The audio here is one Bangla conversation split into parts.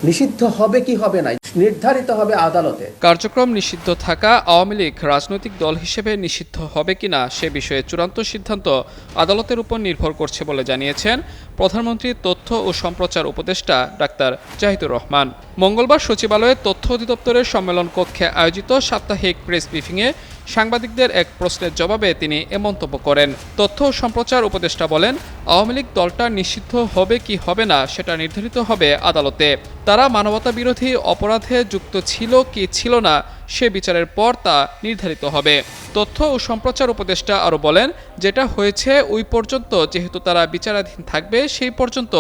নিষিদ্ধ হবে কি হবে না নির্ধারিত হবে আদালতে। কার্যক্রম নিষিদ্ধ থাকা আওয়ামী লীগ রাজনৈতিক দল হিসেবে নিষিদ্ধ হবে কিনা সে বিষয়ে চূড়ান্ত সিদ্ধান্ত আদালতের উপর নির্ভর করছে বলে জানিয়েছেন প্রধানমন্ত্রীর তথ্য ও সম্প্রচার উপদেষ্টা ডাক্তার জাহিদুর রহমান। মঙ্গলবার সচিবালয়ে তথ্য অধিদপ্তরের সম্মেলন কক্ষে আয়োজিত সাপ্তাহিক প্রেস ব্রিফিংয়ে সাংবাদিকদের এক প্রশ্নের জবাবে তিনি এ মন্তব্য করেন। তথ্য ও সম্প্রচার উপদেষ্টা বলেন, আওয়ামী লীগ দলটা নিষিদ্ধ হবে কি হবে না সেটা নির্ধারিত হবে আদালতে। তারা মানবতা বিরোধী অপরাধে যুক্ত ছিল কি ছিল না সে বিচারের পর তা নির্ধারিত হবে। তথ্য ও সম্প্রচার উপদেষ্টা আরও বলেন, যেটা হয়েছে ওই পর্যন্ত যেহেতু তারা বিচারাধীন থাকবে সেই পর্যন্ত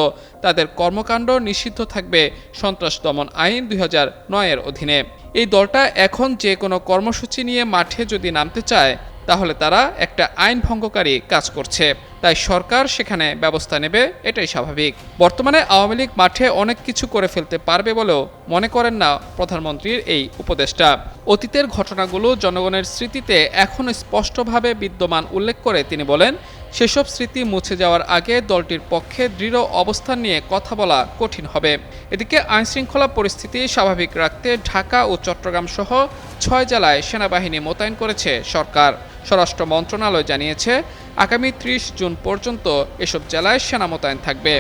তাদের কর্মকাণ্ড নিষিদ্ধ থাকবে সন্ত্রাস দমন আইন 2009-এর অধীনে। এই দলটা এখন যে কোনো কর্মসূচি নিয়ে মাঠে যদি নামতে চায় তাহলে তারা একটা আইন ভঙ্গকারী কাজ করছে, তাই সরকার সেখানে ব্যবস্থা নেবে, এটাই স্বাভাবিক। বর্তমানে আওয়ামী লীগ মাঠে অনেক কিছু করে ফেলতে পারবে বলেও মনে করেন না প্রধানমন্ত্রীর এই উপদেষ্টা। অতীতের ঘটনাগুলো জনগণের স্মৃতিতে এখনও স্পষ্টভাবে বিদ্যমান উল্লেখ করে তিনি বলেন, সেসব স্মৃতি মুছে যাওয়ার আগে দলটির পক্ষে দৃঢ় অবস্থান নিয়ে কথা বলা কঠিন হবে। এদিকে আইনশৃঙ্খলা পরিস্থিতি স্বাভাবিক রাখতে ঢাকা ও চট্টগ্রাম সহ 6 জেলায় সেনাবাহিনী মোতায়েন করেছে সরকার। স্বরাষ্ট্র মন্ত্রণালয় জানিয়েছে, আগামী 30 জুন পর্যন্ত এসব জেলায় সেনা মোতায়েন থাকবে।